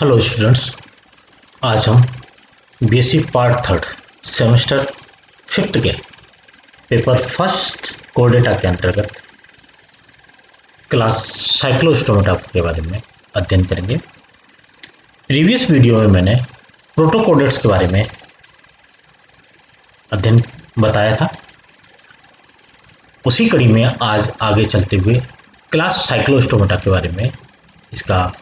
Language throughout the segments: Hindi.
हेलो स्टूडेंट्स, आज हम BSc part third semester fifth के पेपर फर्स्ट कोर डेटा के अंतर्गत क्लास साइक्लोस्टोमेटा के बारे में अध्ययन करेंगे। प्रीवियस वीडियो में मैंने प्रोटोकोडेट्स के बारे में अध्ययन बताया था। उसी कड़ी में आज आगे चलते हुए क्लास साइक्लोस्टोमेटा के बारे में, इसका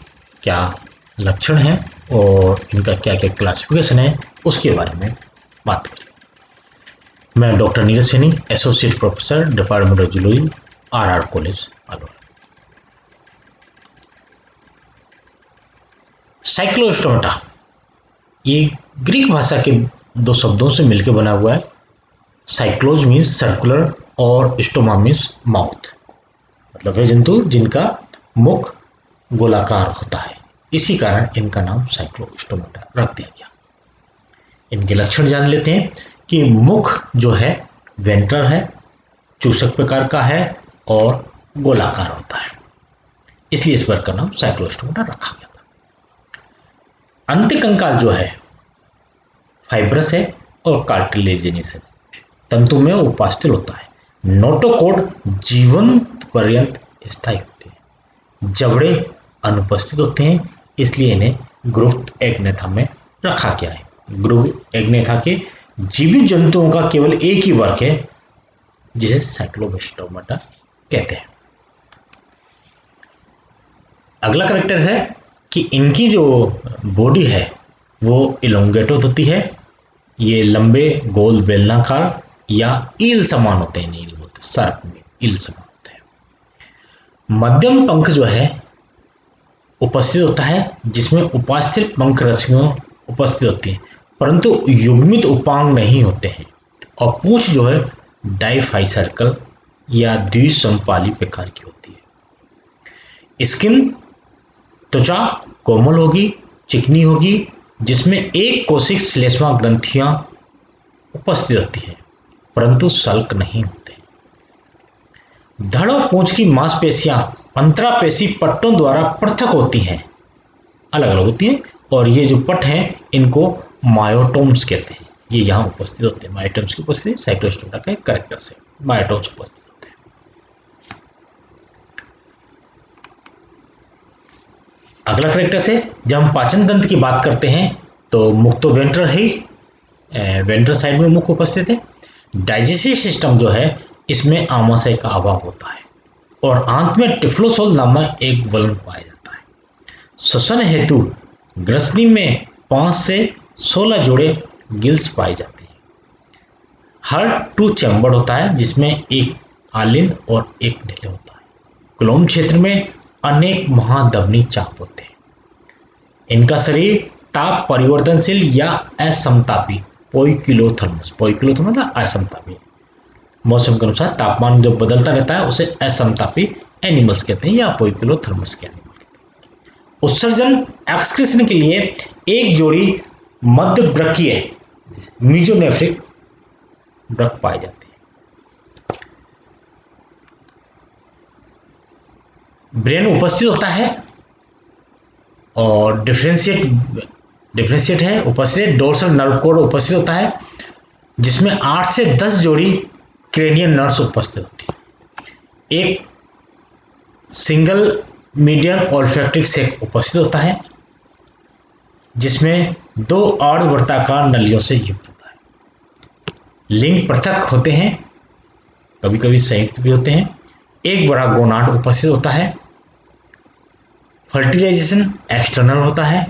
क्या लक्षण है और इनका क्या क्या क्लासिफिकेशन है, उसके बारे में बात करें। मैं doctor Neeraj Saini, associate professor, department of zoology, RR college Alwar. Cyclostomata ये ग्रीक भाषा के दो शब्दों से मिलकर बना हुआ है। साइक्लोज मीन्स सर्कुलर और स्टोमा मीन्स माउथ, मतलब वे जंतु जिनका मुख गोलाकार होता है, इसी कारण इनका नाम साइक्लोस्टोमेटा रख दिया गया। इनके लक्षण जान लेते हैं कि मुख जो है वेंट्रल है, चूसक प्रकार का है और गोलाकार होता है, इसलिए इस पर का नाम साइक्लोस्टोमेटा रखा गया था। अंत्यकंकाल जो है फाइब्रस है और कार्टिलेजिनस है, तंतु में उपास्थल होता है। नोटोकोड जीवन पर्यंत स्थायी होते हैं। जबड़े अनुपस्थित होते हैं, इसलिए इन्हें ग्रुप एग्नेथा में रखा गया है। ग्रुप एग्नेथा के जीवित जंतुओं का केवल एक ही वर्ग है जिसे साइक्लोस्टोमेटा कहते हैं। अगला कैरेक्टर है कि इनकी जो बॉडी है वो इलोंगेटेड होती है। ये लंबे गोल बेलनाकार या ईल समान होते हैं, नहीं बोलते सर्प में ईल समान होते हैं। मध्यम पंख जो है उपस्थित होता है, जिसमें उपास्थल पंख रस्सियां उपस्थित होती हैं, परंतु युग्मित उपांग नहीं होते हैं। और पूंछ जो है डाइफाइसर्कल या द्विसंपाली प्रकार की होती है। स्किन त्वचा कोमल होगी, चिकनी होगी, जिसमें एक कोशिक श्लेष्मा ग्रंथियां उपस्थित होती हैं, परंतु सल्क नहीं होते। धड़ और पूंछ की मांसपेशियां अंतरापेशी पट्टों द्वारा पृथक होती हैं, अलग अलग होती हैं, और ये जो पट हैं इनको मायोटोम्स कहते हैं। ये यहाँ उपस्थित होते हैं। मायोटोम्स की उपस्थिति साइक्लोस्टोमेटा का एक कैरेक्टर से मायोटोम्स उपस्थित होते हैं। अगला कैरेक्टर से जब हम पाचन तंत्र की बात करते हैं तो मुख तो वेंट्रल है, वेंट्रल साइड में मुख उपस्थित है। डाइजेस्टिव सिस्टम जो है इसमें आमाशय का अभाव होता है और आंत में टिफ्लोसोल नामक एक वलन पाया जाता है। श्वसन हेतु ग्रसनी में 5 से 16 जोड़े गिल्स पाए जाते हैं। हार्ट टू चैम्बर होता है, जिसमें एक आलिंद और एक नीले होता है। क्लोम क्षेत्र में अनेक महाधमनी चाप होते हैं। इनका शरीर ताप परिवर्तनशील या असमतापी पोइकिलोथर्मस मतलब असमतापी, मौसम के अनुसार तापमान जब बदलता रहता है उसे असमतापी एनिमल्स कहते हैं या पोइकिलोथर्मस के एनिमल कहते हैं। उत्सर्जन एक्सक्रीशन के लिए एक जोड़ी मध्यवृक्कीय मीजोनेफ्रिक वृक्क पाए जाते हैं। ब्रेन उपस्थित होता है और डिफरेंशिएट है उपस्थित। डोर्सल नर्व कोड उपस्थित होता है, जिसमें 8 से 10 जोड़ी क्रेनियल नर्व्स उपस्थित होती है। एक सिंगल मीडियम ऑल्फैक्टिक सेक उपस्थित होता है, जिसमें 2 अर्धवृत्ताकार नलियों से युक्त होता है। लिंग पृथक होते हैं, कभी कभी संयुक्त भी होते हैं। एक बड़ा गोनाड उपस्थित होता है। फर्टिलाइजेशन एक्सटर्नल होता है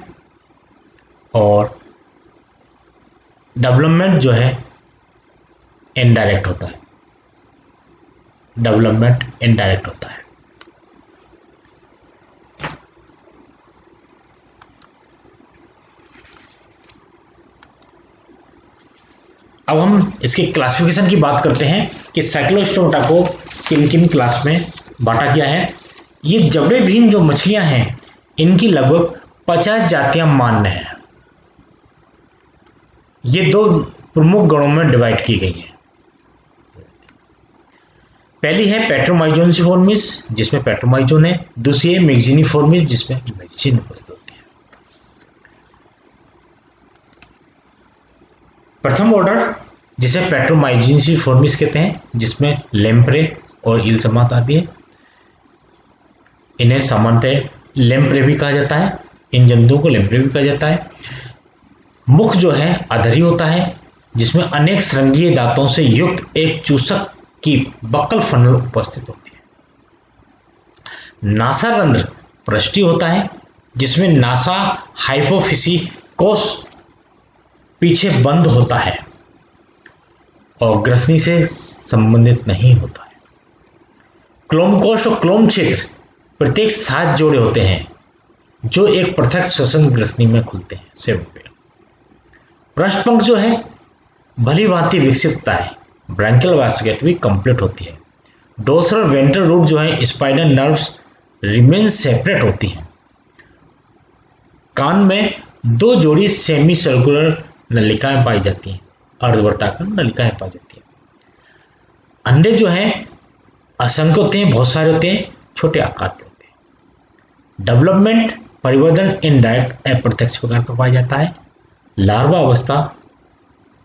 और डेवलपमेंट जो है इनडायरेक्ट होता है। अब हम इसकी क्लासिफिकेशन की बात करते हैं कि साइक्लोस्टोमेटा को किन किन क्लास में बांटा गया है। ये जबड़े विहीन जो मछलियां हैं इनकी लगभग 50 जातियां मान्य हैं। ये 2 प्रमुख गणों में डिवाइड की गई है। पहली है पेट्रोमाइजोनिफॉर्मिस, जिसमें पेट्रोमाइजोन है। दूसरी है मैगजीनिफॉर्मिस, जिसमें मैगजीन उपस्थित होती है। प्रथम ऑर्डर जिसे पेट्रोमाइजिन फॉर्मिस कहते हैं, जिसमें लेम्प्रे और ईल समाप्त आती है। इन्हें सामान्यतः लेम्प्रे भी कहा जाता है, इन जंतुओं को लेम्प्रे भी कहा जाता है। मुख जो है अधरी होता है, जिसमें अनेक श्रृंगीय दांतों से युक्त एक चूसक की बक्कल फनल उपस्थित होती है। नासारंध्र पृष्ठीय होता है, जिसमें नासा हाइपोफिसी कोष पीछे बंद होता है और ग्रसनी से संबंधित नहीं होता है। क्लोम कोष और क्लोम क्षेत्र प्रत्येक 7 जोड़े होते हैं, जो एक पृथक श्वसन ग्रसनी में खुलते हैं। 7 पेयर। पृष्ठपंख जो है भली भांति विकसित होता है, ब्रैंकियल वास्केट भी कंप्लीट होती है। डोर्सल वेंट्रल रूट जो है स्पाइनल नर्व्स रिमेन सेपरेट होती हैं। कान में 2 जोड़ी सेमी सर्कुलर नलिकाएं पाई जाती हैं, अर्धवृत्ताकार नलिकाएं पाई जाती हैं। अंडे जो हैं असंख्य होते हैं, बहुत सारे होते हैं, छोटे आकार के होते हैं। डेवलपमेंट परिवर्तन इनडायरेक्ट अप्रत्यक्ष प्रकार का पाया जाता है। लार्वा अवस्था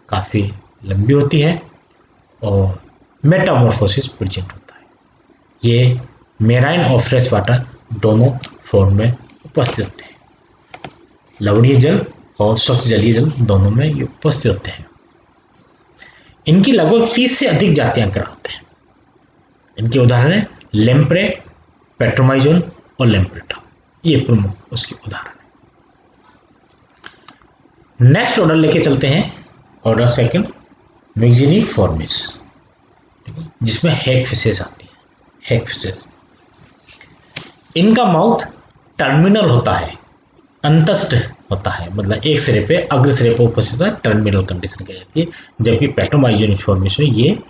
काफी लंबी होती है और मेटामॉर्फोसिस प्रेजेंट होता है। ये मेराइन और फ्रेश वाटर दोनों फॉर्म में उपस्थित होते हैं। लवणीय जल और स्वच्छ जलीय जल दोनों में ये उपस्थित होते हैं। इनकी लगभग 30 से अधिक जातियां होते हैं। इनके उदाहरण है लेम्प्रे, पेट्रोमाइजोन और लेम्प्रेटा, ये प्रमुख उसके उदाहरण है। नेक्स्ट ऑर्डर लेके चलते हैं, ऑर्डर सेकंड मैगजीनिफॉर्मिस, जिसमें हैग फिशेस आती है। हैग फिशेस, इनका माउथ टर्मिनल होता है, अंतस्थ होता है, मतलब एक सिरे पे अग्र सिरे पे उपस्थित होता है, टर्मिनल कंडीशन कही जाती है। जबकि पेट्रोमाइजिनिफॉर्मिस में ये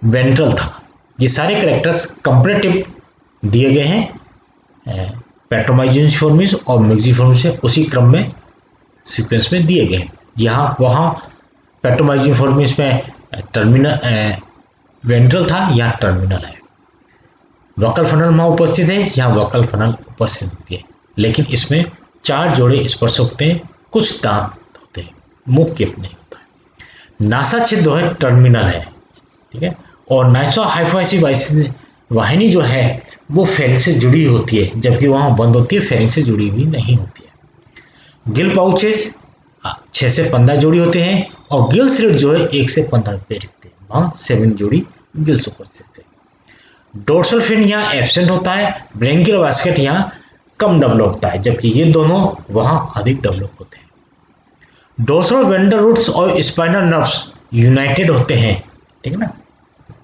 वेंट्रल था। ये सारे कैरेक्टर्स कंपैरेटिव दिए गए हैं पेट्रोमाइजिनिफॉर्मिस और मैगजीनिफॉर्मिस से उसी क्रम में सीक्वेंस में दिए गए हैं। यहाँ वहाँ पेट्रोमाइजिनिफॉर्मिस में टर्मिनल वेंट्रल था, यहाँ टर्मिनल है। वोकल फनल वहाँ उपस्थित है, यहाँ वोकल फनल उपस्थित होती है, लेकिन इसमें 4 जोड़े स्पर्श होते हैं, कुछ दांत होते हैं, मुख गिफ्ट नहीं होता है। नासा छिद्र है टर्मिनल है, ठीक है। और नाइसो हाइफाइसी वाहिनी जो है वो फेरिंग से जुड़ी होती है, जबकि वहाँ बंद होती है, फेरिंग से जुड़ी हुई नहीं होती है। गिल पाउचेस 6 से 15 जोड़ी होते हैं और गिल स्लिट जो है 1 से 15 पेयर होते हैं, वहाँ 7 जोड़ी गिल्स उपस्थित है। डोर्सल फिन यहाँ एब्सेंट होता है, ब्रैंकियल वास्केट यहाँ कम डेवलप होता है, जबकि ये दोनों वहाँ अधिक डेवलप होते हैं। डोर्सल वेंट्रल रूट्स और स्पाइनल नर्व्स यूनाइटेड होते हैं, ठीक है ना,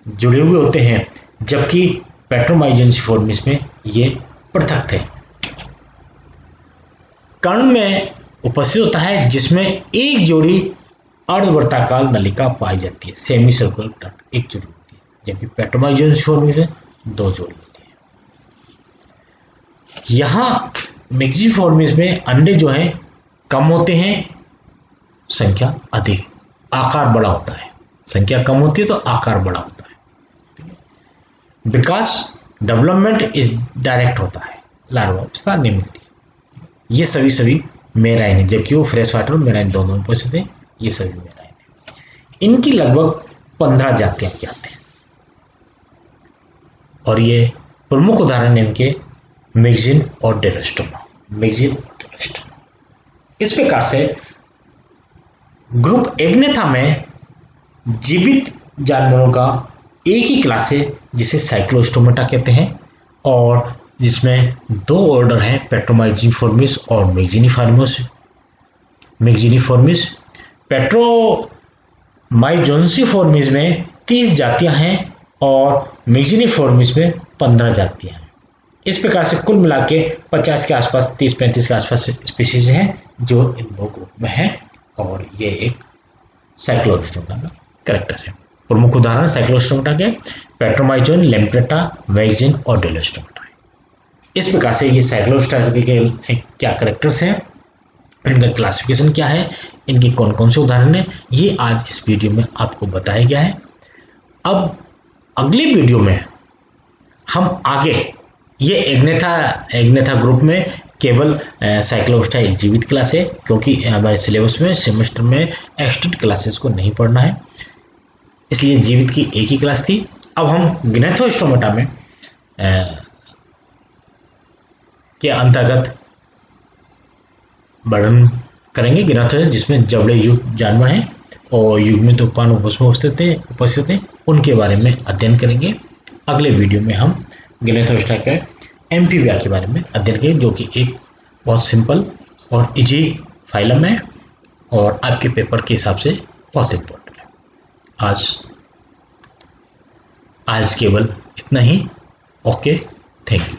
जुड़े हुए होते हैं, जबकि पेट्रोमाइजिनिफॉर्मिस में ये पृथक थे। कर्ण में उपस्थित होता है, जिसमें एक जोड़ी अर्धवृत्ताकार नलिका पाई जाती है, सेमी सर्कुलर डक्ट एक जोड़ी होती है, जबकि पेट्रोमाइजिनिफॉर्मिस में 2 जोड़ी होती है। यहाँ मैगजीनिफॉर्मिस में अंडे जो हैं कम होते हैं, संख्या अधिक, आकार बड़ा होता है। संख्या कम होती है तो आकार बड़ा होता है। विकास डेवलपमेंट इज डायरेक्ट होता है, लार्वा अवस्था नहीं मिलती। ये सभी मेराइन है, जबकि वो फ्रेश वाटर और मेराइन दोनों में उपस्थित है, ये सभी मेराइन है। इनकी लगभग 15 जातियां ज्ञात हैं और ये प्रमुख उदाहरण इनके मैगजीन और डेलोस्टोमा, मैगजीन और डेलोस्टोमा। इस प्रकार से ग्रुप एग्नेथा में जीवित जानवरों का एक ही क्लास है, जिसे साइक्लोस्टोमेटा कहते हैं, और जिसमें 2 ऑर्डर हैं, पेट्रोमाइजिनिफॉर्मिस और मैगजीनिफॉर्मिस। पेट्रोमाइजिनिफॉर्मिस में 30 जातियां हैं और मैगजीनिफॉर्मिस में 15 जातियां हैं। इस प्रकार से कुल मिला के 50 के आसपास, 30-35 के आसपास स्पीशीज हैं जो इन 2 ग्रुप में हैं, और ये एक साइक्लोस्टोमेटा का कैरेक्टर है। प्रमुख उदाहरण साइक्लोस्टोमेटा के पेट्रोमाइजोन, लेम्प्रेटा, मैगजीन और डेलोस्टोमेटा है। इस प्रकार से ये साइक्लोस्टोमेटा के क्या कैरेक्टर्स हैं, इनका क्लासिफिकेशन क्या है, इनके कौन कौन से उदाहरण हैं, ये आज इस वीडियो में आपको बताया गया है। अब अगली वीडियो में हम आगे ये एग्नेथा ग्रुप में केवल साइक्लोस्टा एक जीवित क्लास है, क्योंकि हमारे सिलेबस में सेमेस्टर में एक्सटेंट क्लासेस को नहीं पढ़ना है, इसलिए जीवित की एक ही क्लास थी। अब हम ग्नेथोस्टोमेटा में के अंतर्गत वर्णन करेंगे ग्नेथोस्टोमेटा, जिसमें जबड़े युक्त जानवर हैं और युग्मित उत्पाद उपस्थित हैं, उनके बारे में अध्ययन करेंगे। अगले वीडियो में हम ग्नेथोस्टोमेटा के एम्फीबिया के बारे में अध्ययन करेंगे, जो कि एक बहुत सिंपल और इजी फाइलम है और आपके पेपर के हिसाब से बहुत इंपॉर्टेंट है। आज केवल इतना ही। Okay, thank you.